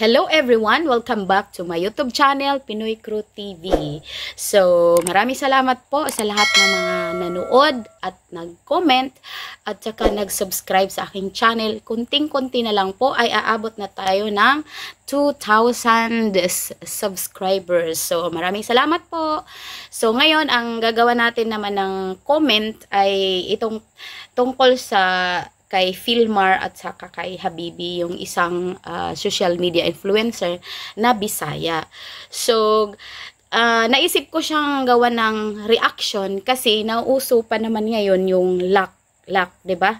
Hello everyone! Welcome back to my YouTube channel, Pinoy Crew TV. So, maraming salamat po sa lahat ng mga nanood at nag-comment at saka nag-subscribe sa aking channel. Kunting-kunti na lang po ay aabot na tayo ng 2,000 subscribers. So, maraming salamat po. So, ngayon, ang gagawa natin naman ng comment ay itong tungkol sa kay Filmar at saka kay Habibi, yung isang social media influencer na Bisaya. So, naisip ko siyang gawa ng reaction kasi nauuso pa naman ngayon yung lock, 'di ba?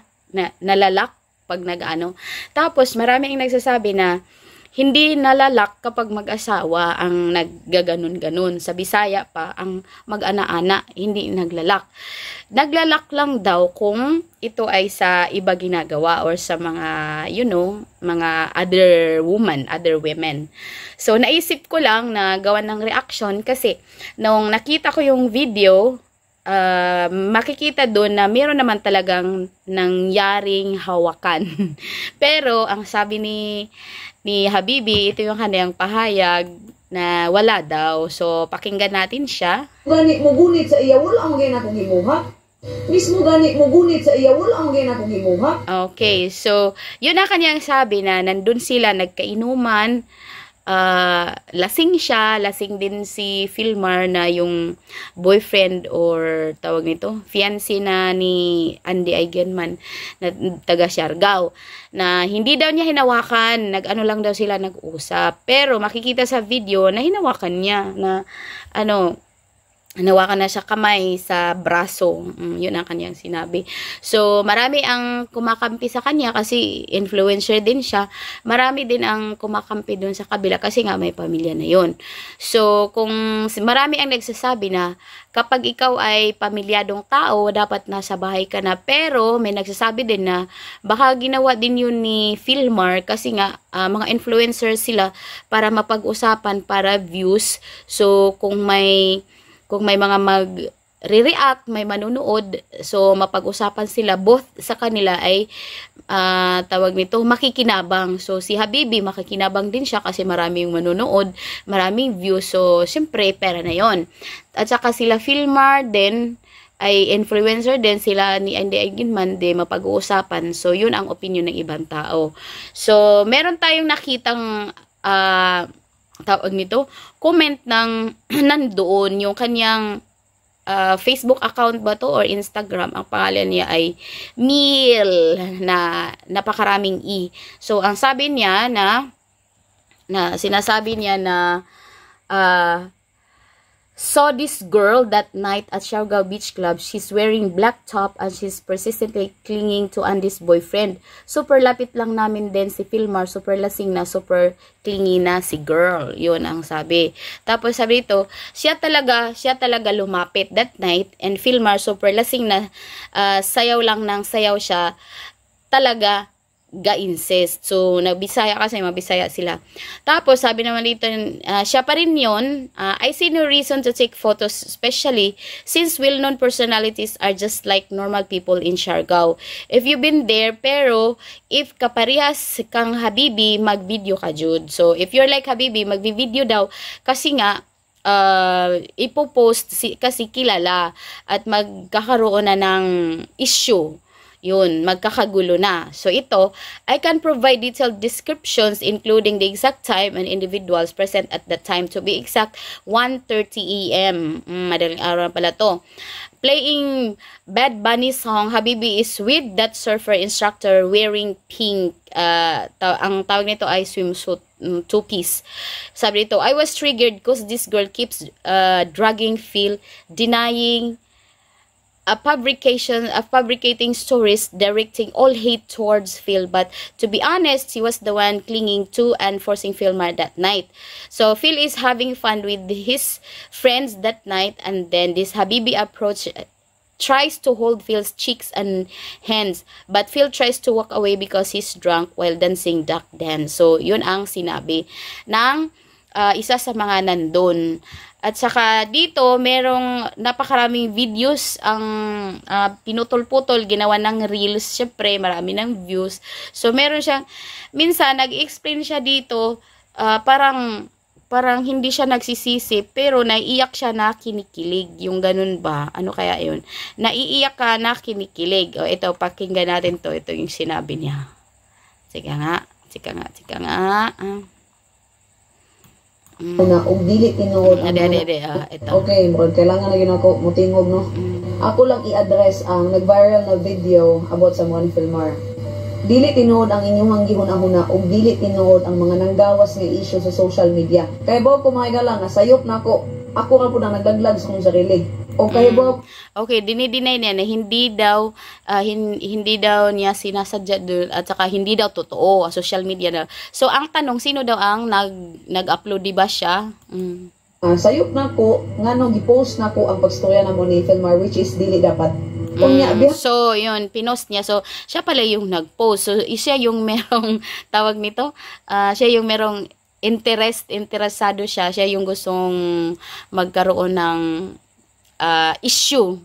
Nalalak pag nag-ano. Tapos marami ang nagsasabi na hindi nalalak kapag mag-asawa ang naggaganon-ganon. Sa Bisaya pa, ang mag-ana-ana, hindi naglalak. Naglalak lang daw kung ito ay sa iba ginagawa or sa mga, mga other women. So, naisip ko lang na gawan ng reaction kasi nung nakita ko yung video, makikita doon na meron naman talagang nangyaring hawakan. Pero, ang sabi ni Habibi, ito yung kanyang pahayag na wala daw. So, pakinggan natin siya. Gani mo gunit sa iya, wala ang gina kong himuha. Mismo gani mo gunit sa iya, wala ang gina kong himuha. Okay, so, yun ang kanyang sabi na nandun sila, nagkainuman, lasing siya, lasing din si Filmar na yung boyfriend or tawag nito, fiancé na ni Andy Eigenman na taga Siargao, na hindi daw niya hinawakan, nag-ano lang daw sila nag-usap, pero makikita sa video na hinawakan niya, na hinawakan na siya kamay sa braso. Yun ang kanyang sinabi. So, marami ang kumakampi sa kanya kasi influencer din siya. Marami din ang kumakampi dun sa kabila kasi nga may pamilya na yun. So, kung marami ang nagsasabi na kapag ikaw ay pamilyadong tao, dapat nasa bahay ka na. Pero, may nagsasabi din na baka ginawa din yun ni Filmar kasi nga mga influencer sila para mapag-usapan, para views. So, kung may mga mag-react, may manunood, so mapag-usapan sila, both sa kanila ay tawag nito, makikinabang. So si Habibi, makikinabang din siya kasi maraming manunood, maraming views, so syempre pera na yon. At saka sila Filmar din ay influencer din, sila ni Andy Eigenman din mapag-uusapan. So yun ang opinion ng ibang tao. So meron tayong nakitang tawag nito, comment ng nandoon yung kanyang Facebook account ba to or Instagram. Ang pangalan niya ay Mil na napakaraming E. So, ang sabi niya na sinasabi niya na saw this girl that night at Siargao Beach Club. She's wearing black top and she's persistently clinging to Andy's boyfriend. Super lapit lang namin din si Filmar. Super lasing na, super clingy na si girl. Yun ang sabi. Tapos sabi ito, siya talaga lumapit that night and Filmar super lasing na, sayaw lang ng sayaw siya. Talaga ga-insist. So, nagbisaya kasi, mabisaya sila. Tapos, sabi naman dito, siya pa rin yun. I see no reason to take photos, especially since well-known personalities are just like normal people in Siargao. If you've been there, pero if kaparehas kang Habibi, mag-video ka, Jude. So, if you're like Habibi, mag-video daw kasi nga, ipopost kasi kilala at magkakaroon na ng issue. Yun, magkakagulo na. So, ito, I can provide detailed descriptions including the exact time and individuals present at that time. To be exact, 1:30 AM. Madaling araw pala to. Playing Bad Bunny song, Habibi is with that surfer instructor wearing pink. Ang tawag nito ay swimsuit, two-piece. Sabi nito, I was triggered because this girl keeps dragging Phil, denying fabricating stories, directing all hate towards Phil. But to be honest, he was the one clinging to and forcing Filmar that night. So Phil is having fun with his friends that night, and then this Habibi approach tries to hold Phil's cheeks and hands, but Phil tries to walk away because he's drunk while dancing duck dance. So yun ang sinabi ng isa sa mga nandun. At saka dito, merong napakaraming videos ang pinutol-putol, ginawa ng reels. Syempre, marami ng views. So, meron siyang, minsan, nag-explain siya dito parang hindi siya nagsisisi, pero naiiyak siya na kinikilig. Yung ganun ba? Ano kaya yun? Naiiyak ka na kinikilig. O, ito, pakinggan natin to. Ito yung sinabi niya. Sige nga. Na og dili tinuod ang ito. Okay, murag kailangan na ginako mutingog no. Ako lang i-address ang nag-viral na video about sa Mon Filmar. Dili tinuod ang inyong gihuna-huna ug dili tinuod ang mga nanggawas nga issue sa social media. Kay bawo ko mga igala nga sayop nako. Ako ra pud ang nagdaglag sa akong sarili. Okay, bawo. Okay, dinideny niya na hindi daw niya sinasadya doon at saka hindi daw totoo social media na. So ang tanong, sino daw ang nag-upload, di ba siya? Sayop nako ngano gi-post nako ang pagstorya na mo ni Filmar, which is dili dapat. So, yun, pinost niya. So, siya pala yung nag-post. So, siya yung merong, tawag nito, siya yung merong interesado siya. Siya yung gustong magkaroon ng issue.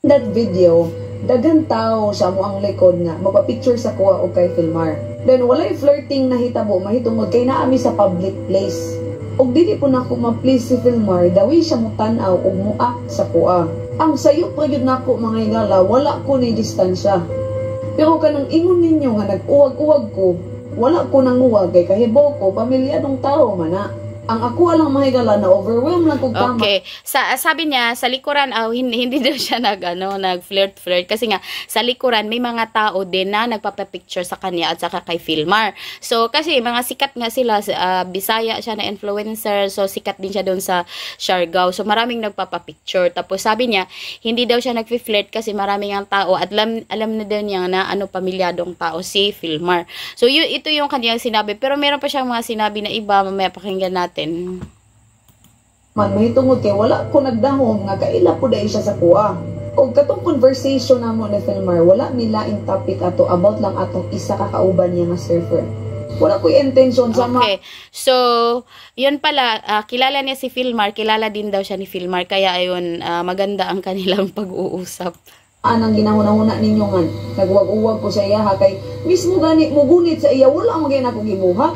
That video, daghang tao sa mo ang likod nga, magpa-picture sa kuha o kay Filmar. Then, walay flirting na hitabo, mahitungod kay naami sa public place. Og dili po na ako ma-please si Filmar, dawi siya mo tanaw og muak sa kuha. Ang sayo pa yun nako mga igala, wala ko ni distansya. Pero kanang ingon ninyo nga nag-uwag-uwag ko, wala ko nang uwag kay kahibaw ko, pamilyadong tao man na. Ang ako alang mga igala na overwhelmed lang kong tama. Okay. Sabi niya, sa likuran, hindi daw siya nag-flirt kasi nga, sa likuran, may mga tao din na nagpapapicture sa kanya at saka kay Filmar. So, kasi mga sikat nga sila, Bisaya siya na influencer, so sikat din siya doon sa Siargao. So, maraming nagpapapicture. Tapos, sabi niya, hindi daw siya nag-flirt kasi maraming ang tao at alam na daw niya na pamilyadong tao si Filmar. So, ito yung kanyang sinabi. Pero meron pa siyang mga sinabi na iba, mamaya pakinggan natin. Man mahitungod kay wala ko nagdahom nga kaila po dai siya sa kuha. Og katong conversation namo ni Filmar, wala milaing topic ato about lang atong isa ka kauban niya nga surfer. Wala ko intention sa Okay. So, yun pala, kilala niya si Filmar, kilala din daw siya ni Filmar, kaya ayun, maganda ang kanilang pag-uusap. Anang ginahuna-huna ninyo nga nagwag-uwag ko sa iya ha kay mismo gani mo gunit sa iya wala mo gyud ako gibuha.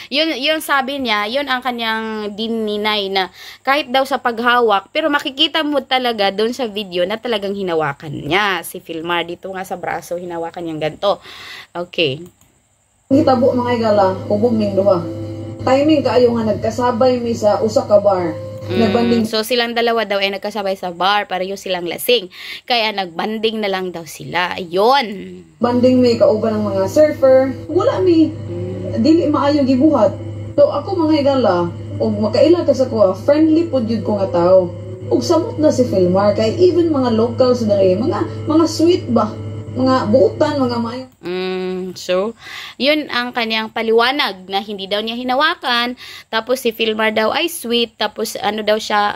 Yun sabi niya, yun ang kanyang dininay na kahit daw sa paghawak, pero makikita mo talaga doon sa video na talagang hinawakan niya si Filmar dito nga sa braso, hinawakan niyang ganto. Okay. Hitabo mga igala, kubog ning duha. Timing kaayo nga nagkasabay mi sa usa ka bar. So silang dalawa daw ay nagkasabay sa bar, pareho silang lasing. Kaya nagbanding na lang daw sila. Ayun. Banding may kauban ng mga surfer. Wala mi. Dili maayo gibuhat. So ako mga igala, og makaila ka sa kuha, friendly pud jud ko nga tao. Og samot na si Filmar kay even mga locals dere, mga sweet ba? Mga buutan, mga maayo. So, yun ang kanyang paliwanag na hindi daw niya hinawakan. Tapos si Filmar daw ay sweet. Tapos ano daw siya,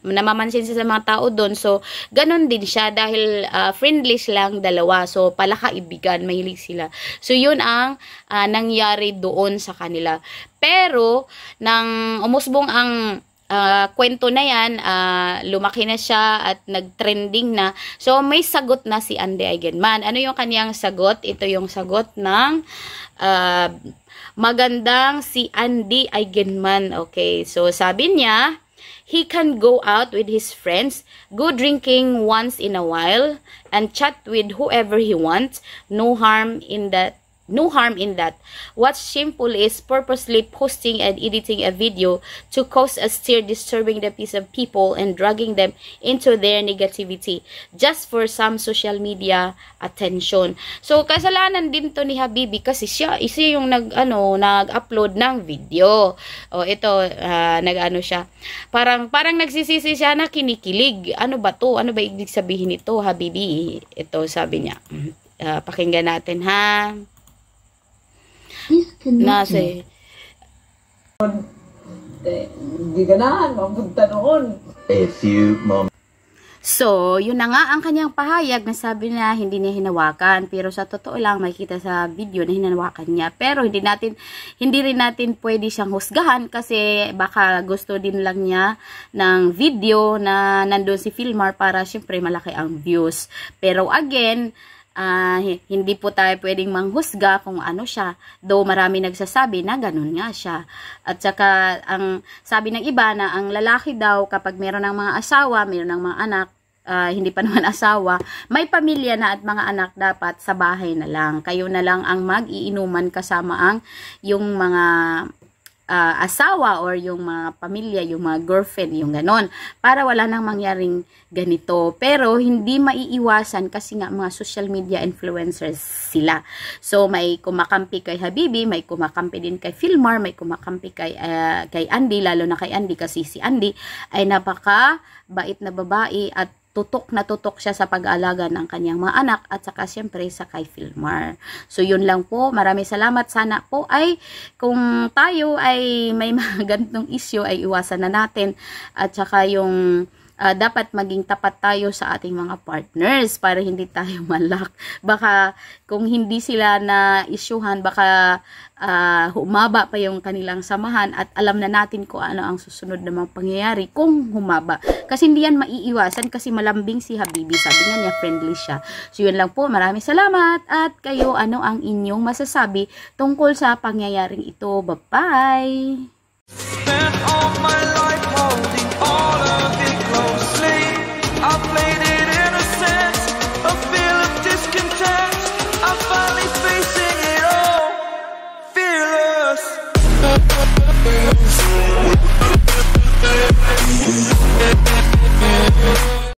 namamansin siya sa mga tao doon. So, ganun din siya dahil friendly lang dalawa. So, palakaibigan, mahilig sila. So, yun ang nangyari doon sa kanila. Pero, nang umusbong ang kwento na yan, lumaki na siya at nag-trending na. So, may sagot na si Andy Eigenman. Ano yung kanyang sagot? Ito yung sagot ng magandang si Andy Eigenman. Okay, so sabi niya, he can go out with his friends, go drinking once in a while, and chat with whoever he wants. No harm in that. No harm in that. What's shameful is purposely posting and editing a video to cause a stir, disturbing the peace of people and dragging them into their negativity just for some social media attention. So kasalanan din to ni Habibi kasi siya yung nag-upload ng video. O ito nag-ano siya. Parang nagsisisi siya na kinikilig. Ano ba to? Ano ba ibig sabihin nito, Habibi? Ito sabi niya. Pakinggan natin ha. Nase. Hindi ganahan, mapunta noon. A few moments. So, yun na nga ang kanyang pahayag na sabi na hindi niya hinawakan. Pero sa totoo lang, makikita sa video na hinawakan niya. Pero hindi rin natin pwede siyang husgahan kasi baka gusto din lang niya ng video na nandun si Filmar para syempre malaki ang views. Pero again, Hindi po tayo pwedeng manghusga kung ano siya. Though marami nagsasabi na ganun nga siya. At saka, ang sabi ng iba na ang lalaki daw kapag meron ng mga asawa, meron ng mga anak, hindi pa naman asawa, may pamilya na at mga anak, dapat sa bahay na lang. Kayo na lang ang mag-iinuman kasama ang yung mga asawa or yung mga pamilya, yung mga girlfriend, yung ganon. Para wala nang mangyaring ganito. Pero hindi maiiwasan kasi nga mga social media influencers sila. So may kumakampi kay Habibi, may kumakampi din kay Filmar, may kumakampi kay Andy, lalo na kay Andy kasi si Andy ay napaka bait na babae at tutok na tutok siya sa pag-aalaga ng kanyang mga anak at saka siyempre sa kay Filmar. So yun lang po, maraming salamat. Sana po ay kung tayo ay may mga ganitong issue ay iwasan na natin at saka yung dapat maging tapat tayo sa ating mga partners para hindi tayo malak. Baka kung hindi sila na isyuhan, baka humaba pa yung kanilang samahan at alam na natin kung ano ang susunod na mga pangyayari kung humaba. Kasi hindi yan maiiwasan kasi malambing si Habibi. Sabi nga niya, friendly siya. So yun lang po, maraming salamat at kayo, ano ang inyong masasabi tungkol sa pangyayaring ito? Bye-bye!